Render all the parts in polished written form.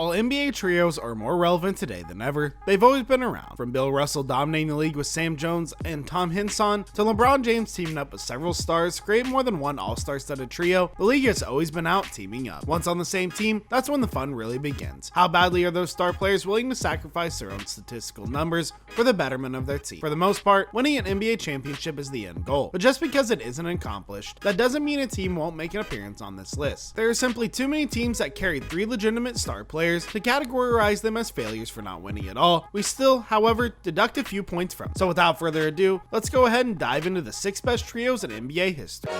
While NBA trios are more relevant today than ever, they've always been around. From Bill Russell dominating the league with Sam Jones and Tom Hinson, to LeBron James teaming up with several stars, creating more than one all-star studded trio, the league has always been out teaming up. Once on the same team, that's when the fun really begins. How badly are those star players willing to sacrifice their own statistical numbers for the betterment of their team? For the most part, winning an NBA championship is the end goal. But just because it isn't accomplished, that doesn't mean a team won't make an appearance on this list. There are simply too many teams that carry 3 legitimate star players to categorize them as failures for not winning at all. We still, however, deduct a few points from. So without further ado, let's go ahead and dive into the 6 best trios in NBA history.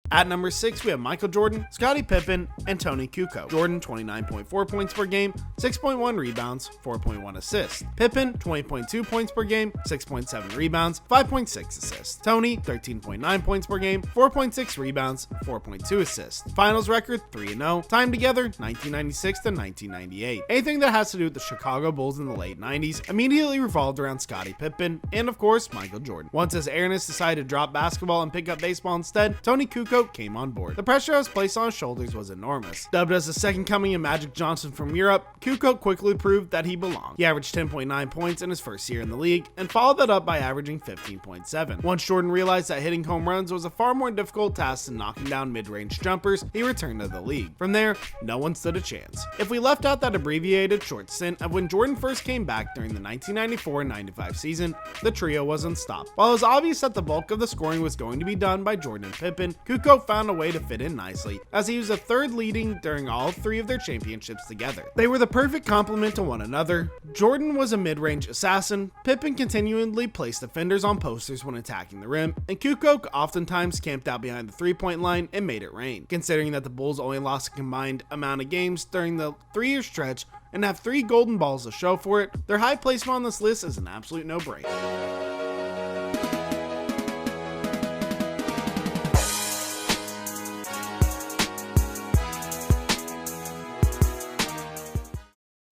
At number 6, we have Michael Jordan, Scottie Pippen, and Tony Kukoc. Jordan, 29.4 points per game, 6.1 rebounds, 4.1 assists. Pippen, 20.2 points per game, 6.7 rebounds, 5.6 assists. Tony, 13.9 points per game, 4.6 rebounds, 4.2 assists. Finals record, 3-0. Time together, 1996 to 1998. Anything that has to do with the Chicago Bulls in the late 90s immediately revolved around Scottie Pippen, and of course, Michael Jordan. Once his airness decided to drop basketball and pick up baseball instead, Tony Kukoc came on board. The pressure that was placed on his shoulders was enormous. Dubbed as the second coming of Magic Johnson from Europe, Kukoc quickly proved that he belonged. He averaged 10.9 points in his first year in the league and followed that up by averaging 15.7. Once Jordan realized that hitting home runs was a far more difficult task than knocking down mid-range jumpers, he returned to the league. From there, no one stood a chance. If we left out that abbreviated short stint of when Jordan first came back during the 1994-95 season, the trio was unstoppable. While it was obvious that the bulk of the scoring was going to be done by Jordan and Pippen, Kukoc found a way to fit in nicely, as he was the third leading during all 3 of their championships together. They were the perfect complement to one another. Jordan was a mid-range assassin, Pippen continually placed defenders on posters when attacking the rim, and Kukoc oftentimes camped out behind the 3-point line and made it rain. Considering that the Bulls only lost a combined amount of games during the 3-year stretch and have 3 golden balls to show for it, their high placement on this list is an absolute no-brainer.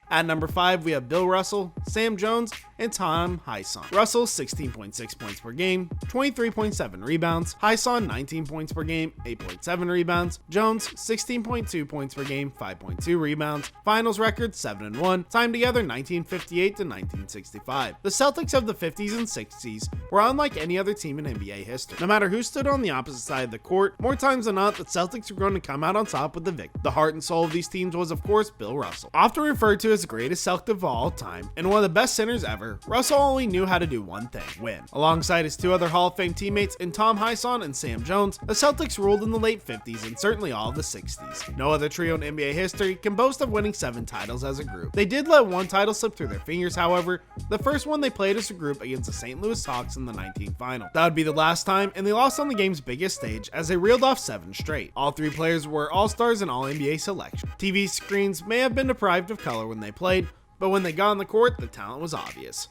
At number 5, we have Bill Russell, Sam Jones, and Tom Hinson. Russell, 16.6 points per game, 23.7 rebounds. Hinson, 19 points per game, 8.7 rebounds. Jones, 16.2 points per game, 5.2 rebounds. Finals record, 7-1. Time together, 1958 to 1965. The Celtics of the 50s and 60s were unlike any other team in NBA history. No matter who stood on the opposite side of the court, more times than not, the Celtics were going to come out on top with the victory. The heart and soul of these teams was, of course, Bill Russell. Often referred to as the greatest Celtic of all time and one of the best centers ever, Russell only knew how to do one thing: win. Alongside his 2 other Hall of Fame teammates in Tom Hinson and Sam Jones, the Celtics ruled in the late 50s and certainly all of the 60s. No other trio in NBA history can boast of winning 7 titles as a group. They did let one title slip through their fingers, however, the first one they played as a group against the St. Louis Hawks in the 19th final. That would be the last time, and they lost on the game's biggest stage as they reeled off 7 straight. All 3 players were all-stars and all-NBA selection. TV screens may have been deprived of color when they played, but when they got on the court, the talent was obvious.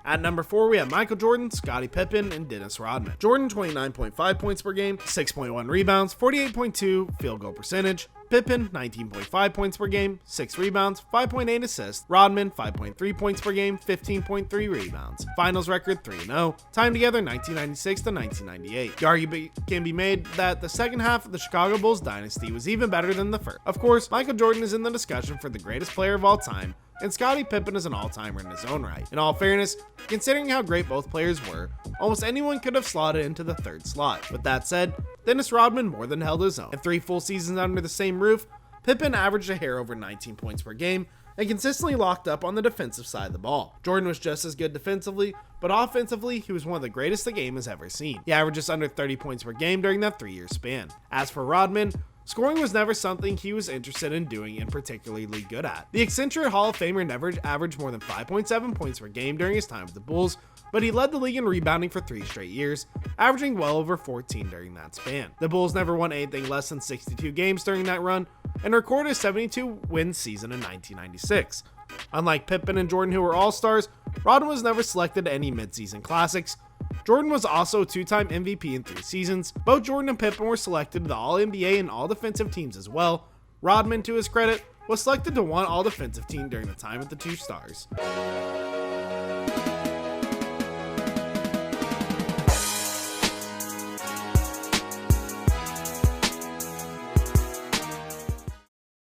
At number 4, we have Michael Jordan, Scottie Pippen, and Dennis Rodman. Jordan, 29.5 points per game, 6.1 rebounds, 48.2 field goal percentage. Pippen, 19.5 points per game, 6 rebounds, 5.8 assists. Rodman, 5.3 points per game, 15.3 rebounds. Finals record, 3-0. Time together, 1996 to 1998. The argument can be made that the second half of the Chicago Bulls dynasty was even better than the first. Of course, Michael Jordan is in the discussion for the greatest player of all time, and Scottie Pippen is an all-timer in his own right. In all fairness, considering how great both players were, almost anyone could have slotted into the 3rd slot. With that said, Dennis Rodman more than held his own. In 3 full seasons under the same roof, Pippen averaged a hair over 19 points per game and consistently locked up on the defensive side of the ball. Jordan was just as good defensively, but offensively, he was one of the greatest the game has ever seen. He averaged just under 30 points per game during that 3-year span. As for Rodman, scoring was never something he was interested in doing and particularly good at. The eccentric Hall of Famer never averaged more than 5.7 points per game during his time with the Bulls, but he led the league in rebounding for 3 straight years, averaging well over 14 during that span. The Bulls never won anything less than 62 games during that run, and recorded a 72-win season in 1996. Unlike Pippen and Jordan, who were all-stars, Rodman was never selected to any midseason classics, Jordan was also a 2-time MVP in 3 seasons. Both Jordan and Pippen were selected to the All-NBA and All-Defensive teams as well. Rodman, to his credit, was selected to one All-Defensive team during the time of the two stars.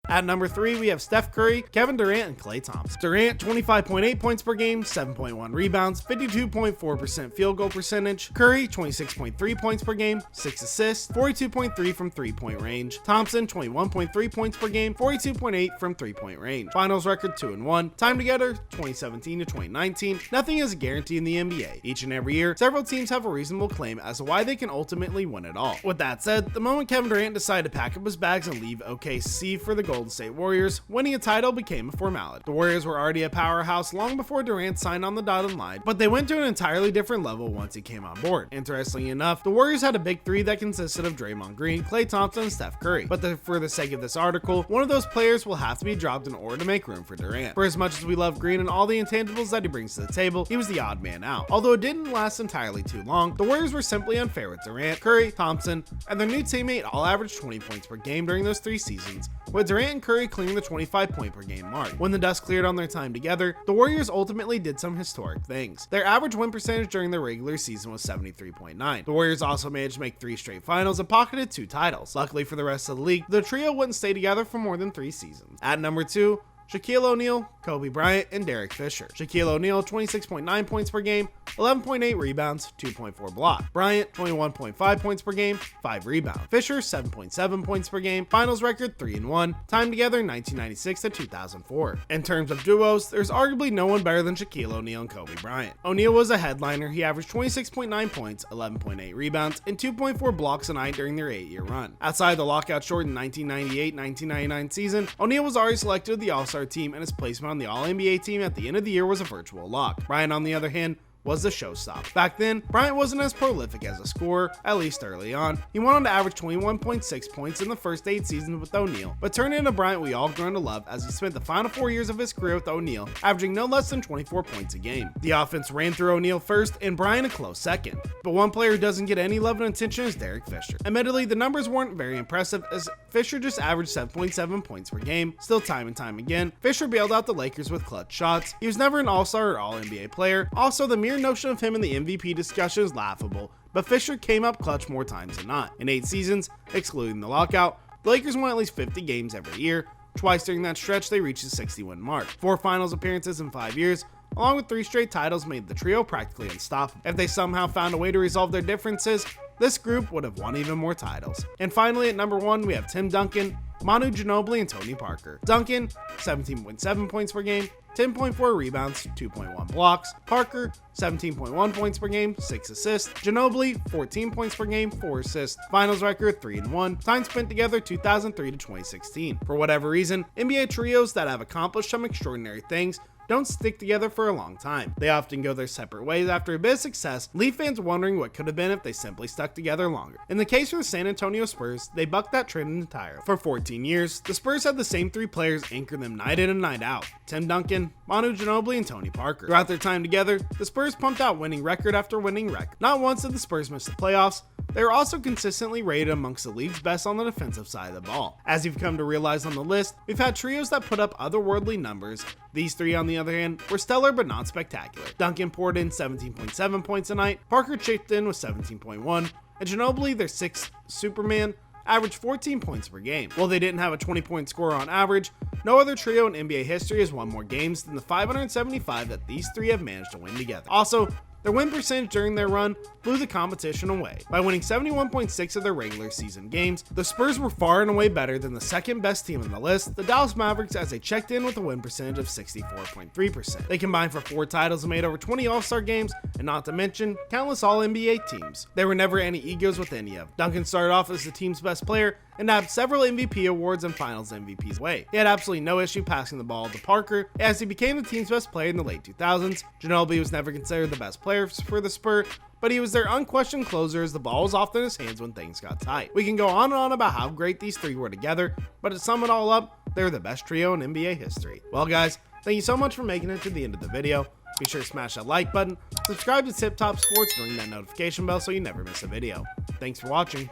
At number 3, we have Steph Curry, Kevin Durant, and Klay Thompson. Durant, 25.8 points per game, 7.1 rebounds, 52.4% field goal percentage. Curry, 26.3 points per game, 6 assists, 42.3 from 3-point range. Thompson, 21.3 points per game, 42.8 from 3-point range. Finals record 2-1. Time together, 2017 to 2019. Nothing is a guarantee in the NBA. Each and every year, several teams have a reasonable claim as to why they can ultimately win it all. With that said, the moment Kevin Durant decided to pack up his bags and leave OKC for the Golden State Warriors, winning a title became a formality. The Warriors were already a powerhouse long before Durant signed on the dotted line, but they went to an entirely different level once he came on board. Interestingly enough, the Warriors had a big three that consisted of Draymond Green, Klay Thompson, and Steph Curry, but for the sake of this article, one of those players will have to be dropped in order to make room for Durant. For as much as we love Green and all the intangibles that he brings to the table, he was the odd man out. Although it didn't last entirely too long, the Warriors were simply unfair with Durant, Curry, Thompson, and their new teammate all averaged 20 points per game during those 3 seasons, with Durant and Curry clearing the 25 point per game mark. When the dust cleared on their time together, the Warriors ultimately did some historic things. Their average win percentage during the regular season was 73.9. The Warriors also managed to make 3 straight finals and pocketed 2 titles. Luckily for the rest of the league, the trio wouldn't stay together for more than 3 seasons. At number 2, Shaquille O'Neal, Kobe Bryant, and Derek Fisher. Shaquille O'Neal, 26.9 points per game, 11.8 rebounds, 2.4 blocks. Bryant, 21.5 points per game, 5 rebounds. Fisher, 7.7 points per game, finals record 3-1, time together 1996 to 2004. In terms of duos, there's arguably no one better than Shaquille O'Neal and Kobe Bryant. O'Neal was a headliner. He averaged 26.9 points, 11.8 rebounds, and 2.4 blocks a night during their 8-year run. Outside the lockout-shortened 1998-1999 season, O'Neal was already selected to the All-Star team, and his placement on the All-NBA team at the end of the year was a virtual lock. Bryant, on the other hand, was the showstopper. Back then, Bryant wasn't as prolific as a scorer, at least early on. He went on to average 21.6 points in the first 8 seasons with O'Neal, but turned into Bryant we all grown to love as he spent the final 4 years of his career with O'Neal, averaging no less than 24 points a game. The offense ran through O'Neal first and Bryant a close second, but one player who doesn't get any love and attention is Derek Fisher. Admittedly, the numbers weren't very impressive as Fisher just averaged 7.7 points per game. Still, time and time again, Fisher bailed out the Lakers with clutch shots. He was never an All-Star or All-NBA player. Also, the mere notion of him in the MVP discussion is laughable, but Fisher came up clutch more times than not. In 8 seasons, excluding the lockout, the Lakers won at least 50 games every year. Twice during that stretch, they reached the 60-win mark. 4 finals appearances in 5 years, along with 3 straight titles, made the trio practically unstoppable. If they somehow found a way to resolve their differences, this group would have won even more titles. And finally, at number 1, we have Tim Duncan, Manu Ginobili, and Tony Parker. Duncan, 17.7 points per game, 10.4 rebounds, 2.1 blocks. Parker, 17.1 points per game, 6 assists. Ginobili, 14 points per game, 4 assists. Finals record 3-1. Time spent together 2003 to 2016. For whatever reason, NBA trios that have accomplished some extraordinary things don't stick together for a long time. They often go their separate ways after a bit of success, leave fans wondering what could have been if they simply stuck together longer. In the case of the San Antonio Spurs, they bucked that trend entirely. For 14 years, the Spurs had the same 3 players anchor them night in and night out: Tim Duncan, Manu Ginobili, and Tony Parker. Throughout their time together, the Spurs pumped out winning record after winning record. Not once did the Spurs miss the playoffs. They were also consistently rated amongst the league's best on the defensive side of the ball. As you've come to realize on the list, we've had trios that put up otherworldly numbers. These 3, on the other hand, were stellar but not spectacular. Duncan poured in 17.7 points a night, Parker chipped in with 17.1, and Ginobili, their 6th Superman, averaged 14 points per game. While they didn't have a 20-point score on average, no other trio in NBA history has won more games than the 575 that these 3 have managed to win together. Also, their win percentage during their run blew the competition away. By winning 71.6 of their regular season games, the Spurs were far and away better than the second best team on the list, the Dallas Mavericks, as they checked in with a win percentage of 64.3%. They combined for 4 titles and made over 20 All-Star games, and not to mention countless All-NBA teams. There were never any egos with any of them. Duncan started off as the team's best player and nabbed several MVP awards and Finals MVPs away. He had absolutely no issue passing the ball to Parker as he became the team's best player in the late 2000s. Ginobili was never considered the best player for the Spurs, but he was their unquestioned closer as the ball was often in his hands when things got tight. We can go on and on about how great these three were together, but to sum it all up, they're the best trio in NBA history. Well guys, thank you so much for making it to the end of the video. Be sure to smash that like button, subscribe to Tip Top Sports and ring that notification bell so you never miss a video. Thanks for watching.